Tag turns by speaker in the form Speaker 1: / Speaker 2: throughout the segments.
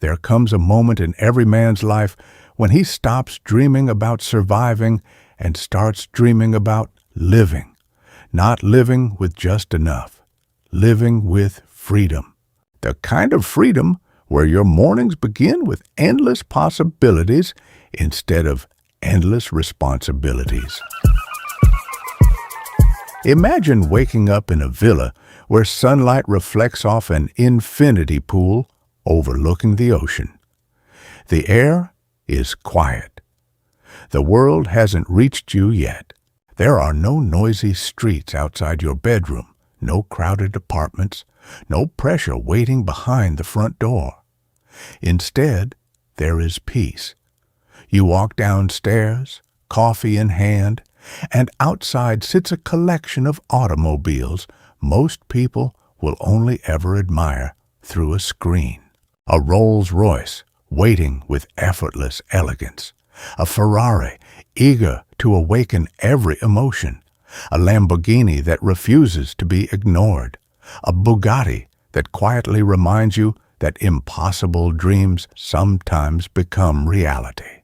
Speaker 1: There comes a moment in every man's life when he stops dreaming about surviving and starts dreaming about living. Not living with just enough, living with freedom. The kind of freedom where your mornings begin with endless possibilities instead of endless responsibilities. Imagine waking up in a villa where sunlight reflects off an infinity pool overlooking the ocean. The air is quiet. The world hasn't reached you yet. There are no noisy streets outside your bedroom, no crowded apartments, no pressure waiting behind the front door. Instead, there is peace. You walk downstairs, coffee in hand, and outside sits a collection of automobiles most people will only ever admire through a screen. A Rolls-Royce waiting with effortless elegance. A Ferrari eager to awaken every emotion. A Lamborghini that refuses to be ignored. A Bugatti that quietly reminds you that impossible dreams sometimes become reality.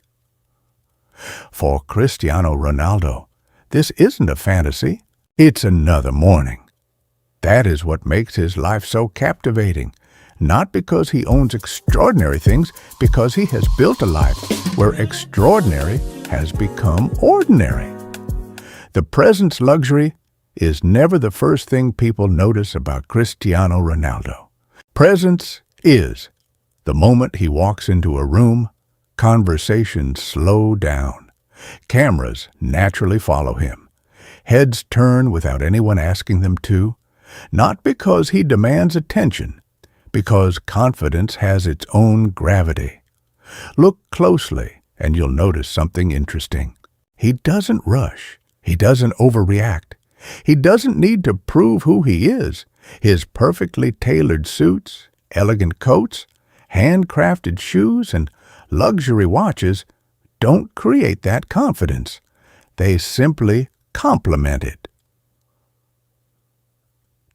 Speaker 1: For Cristiano Ronaldo, this isn't a fantasy, it's another morning. That is what makes his life so captivating, not because he owns extraordinary things, because he has built a life where extraordinary has become ordinary. The present's luxury is never the first thing people notice about Cristiano Ronaldo. Presence is the moment he walks into a room, conversations slow down. Cameras naturally follow him. Heads turn without anyone asking them to, not because he demands attention, because confidence has its own gravity. Look closely and you'll notice something interesting. He doesn't rush. He doesn't overreact. He doesn't need to prove who he is. His perfectly tailored suits, elegant coats, handcrafted shoes, and luxury watches don't create that confidence. They simply complement it.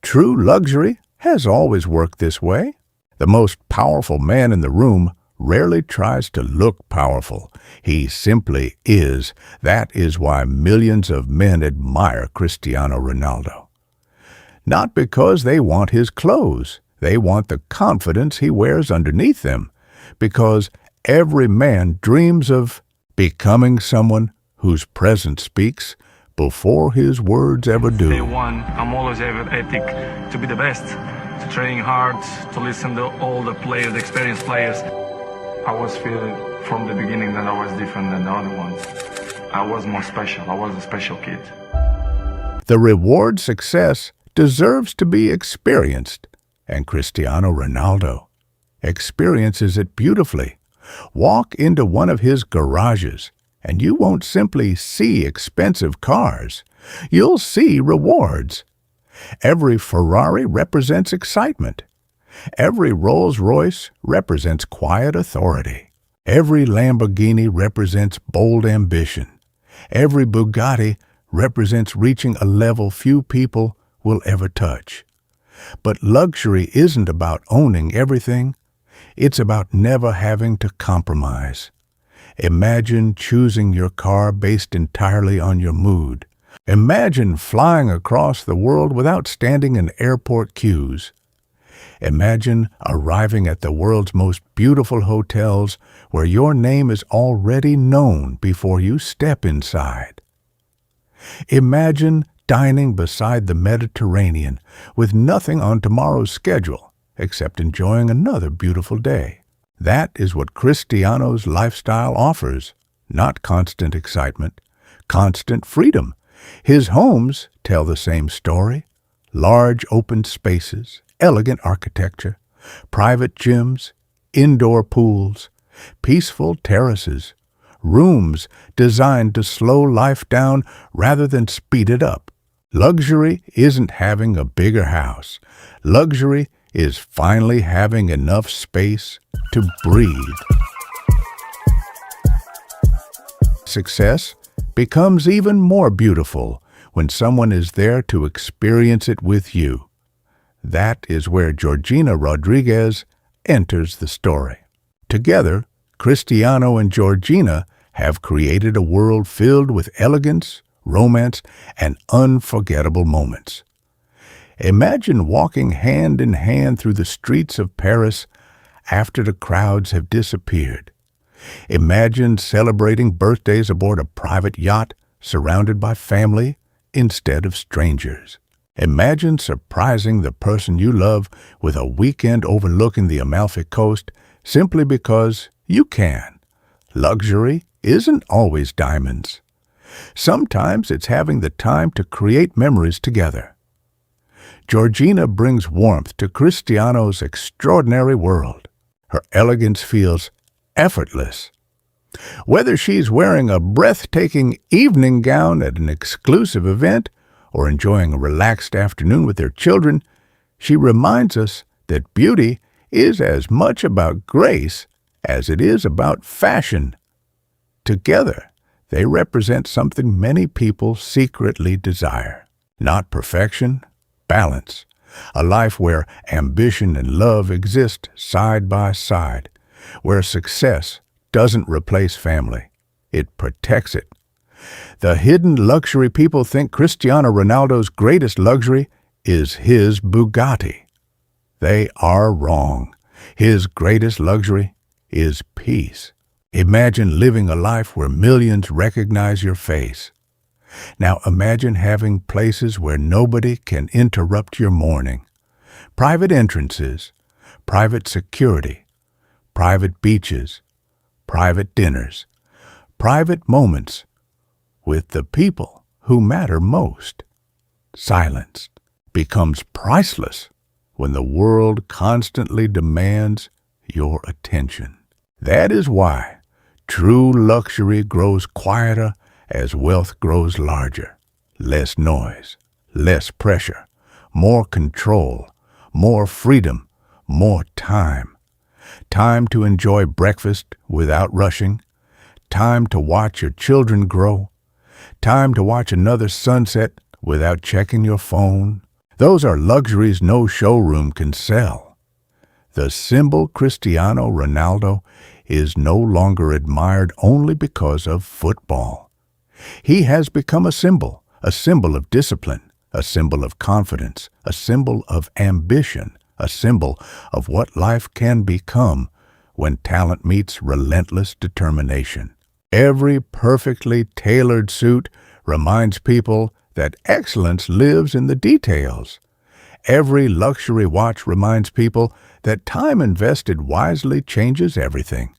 Speaker 1: True luxury has always worked this way. The most powerful man in the room rarely tries to look powerful. He simply is. That is why millions of men admire Cristiano Ronaldo. Not because they want his clothes. They want the confidence he wears underneath them. Because every man dreams of becoming someone whose presence speaks before his words ever do.
Speaker 2: Day one, I'm always ethic to be the best, to training hard, to listen to all the players, the experienced players. I was feeling from the beginning that I was different than the other ones. I was more special. I was a special kid.
Speaker 1: The reward success deserves to be experienced, and Cristiano Ronaldo experiences it beautifully. Walk into one of his garages, and you won't simply see expensive cars. You'll see rewards. Every Ferrari represents excitement. Every Rolls-Royce represents quiet authority. Every Lamborghini represents bold ambition. Every Bugatti represents reaching a level few people will ever touch. But luxury isn't about owning everything. It's about never having to compromise. Imagine choosing your car based entirely on your mood. Imagine flying across the world without standing in airport queues. Imagine arriving at the world's most beautiful hotels where your name is already known before you step inside. Imagine dining beside the Mediterranean with nothing on tomorrow's schedule except enjoying another beautiful day. That is what Cristiano's lifestyle offers, not constant excitement, constant freedom. His homes tell the same story: large open spaces, elegant architecture, private gyms, indoor pools, peaceful terraces, rooms designed to slow life down rather than speed it up. Luxury isn't having a bigger house. Luxury is finally having enough space to breathe. Success becomes even more beautiful when someone is there to experience it with you. That is where Georgina Rodriguez enters the story. Together, Cristiano and Georgina have created a world filled with elegance, romance, and unforgettable moments. Imagine walking hand in hand through the streets of Paris after the crowds have disappeared. Imagine celebrating birthdays aboard a private yacht surrounded by family instead of strangers. Imagine surprising the person you love with a weekend overlooking the Amalfi Coast simply because you can. Luxury isn't always diamonds. Sometimes it's having the time to create memories together. Georgina brings warmth to Cristiano's extraordinary world. Her elegance feels effortless. Whether she's wearing a breathtaking evening gown at an exclusive event or enjoying a relaxed afternoon with their children, she reminds us that beauty is as much about grace as it is about fashion. Together, they represent something many people secretly desire. Not perfection, balance. A life where ambition and love exist side by side, where success doesn't replace family. It protects it. The hidden luxury people think Cristiano Ronaldo's greatest luxury is his Bugatti. They are wrong. His greatest luxury is peace. Imagine living a life where millions recognize your face. Now imagine having places where nobody can interrupt your morning. Private entrances, private security, private beaches, private dinners, private moments with the people who matter most. Silence becomes priceless when the world constantly demands your attention. That is why true luxury grows quieter as wealth grows larger. Less noise, less pressure, more control, more freedom, more time. Time to enjoy breakfast without rushing. Time to watch your children grow. Time to watch another sunset without checking your phone. Those are luxuries no showroom can sell. The symbol Cristiano Ronaldo is no longer admired only because of football. He has become a symbol of discipline, a symbol of confidence, a symbol of ambition, a symbol of what life can become when talent meets relentless determination. Every perfectly tailored suit reminds people that excellence lives in the details. Every luxury watch reminds people that time invested wisely changes everything.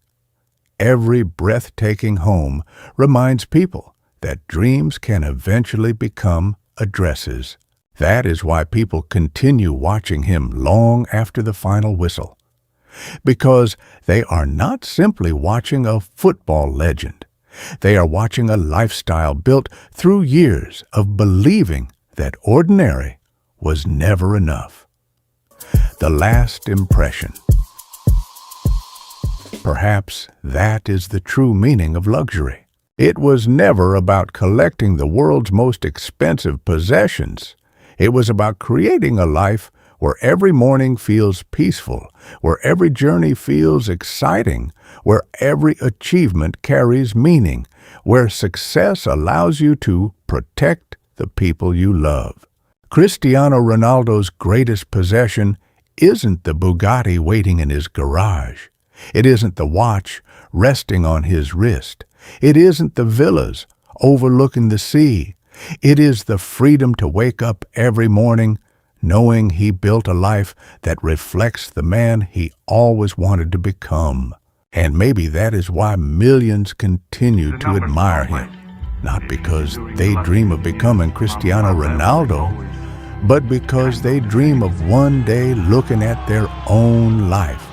Speaker 1: Every breathtaking home reminds people that dreams can eventually become addresses. That is why people continue watching him long after the final whistle. Because they are not simply watching a football legend. They are watching a lifestyle built through years of believing that ordinary was never enough. The last impression. Perhaps that is the true meaning of luxury. It was never about collecting the world's most expensive possessions. It was about creating a life where every morning feels peaceful, where every journey feels exciting, where every achievement carries meaning, where success allows you to protect the people you love. Cristiano Ronaldo's greatest possession isn't the Bugatti waiting in his garage. It isn't the watch resting on his wrist. It isn't the villas overlooking the sea. It is the freedom to wake up every morning knowing he built a life that reflects the man he always wanted to become. And maybe that is why millions continue to admire him. Not because they dream of becoming Cristiano Ronaldo, but because they dream of one day looking at their own life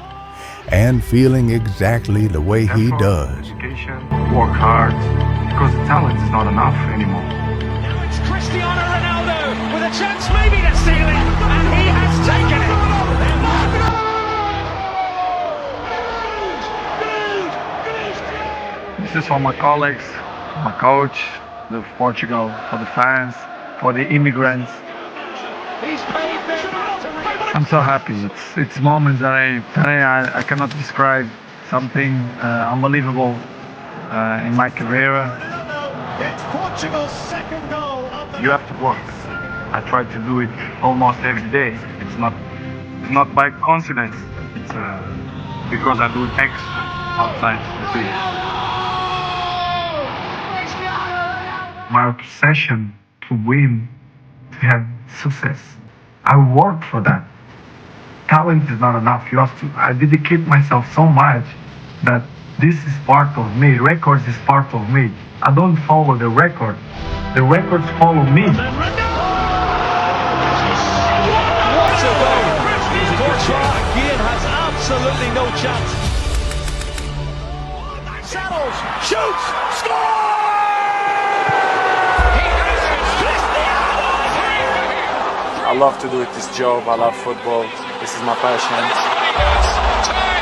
Speaker 1: and feeling exactly the way he does.
Speaker 2: Work hard, because the talent is not enough anymore.
Speaker 3: Now it's Cristiano Ronaldo with a chance maybe to seal it, and he has taken it.
Speaker 2: This is for my colleagues, my coach, the Portugal, for the fans, for the immigrants.
Speaker 3: He's paid them.
Speaker 2: I'm so happy. It's moments that I cannot describe. something unbelievable in my career.
Speaker 3: It's Portugal's second goal of the
Speaker 2: You have to work. I try to do it almost every day. It's not by coincidence. It's because I do it extra outside the pitch. My obsession to win, to have success. I work for that. Talent is not enough. You have to. I dedicate myself so much that this is part of me. Records is part of me. I don't follow the record. The records follow me.
Speaker 3: What a goal! Courtois again has absolutely no chance. Settles, shoots, scores!
Speaker 4: I love to do this job. I love football. This is my passion.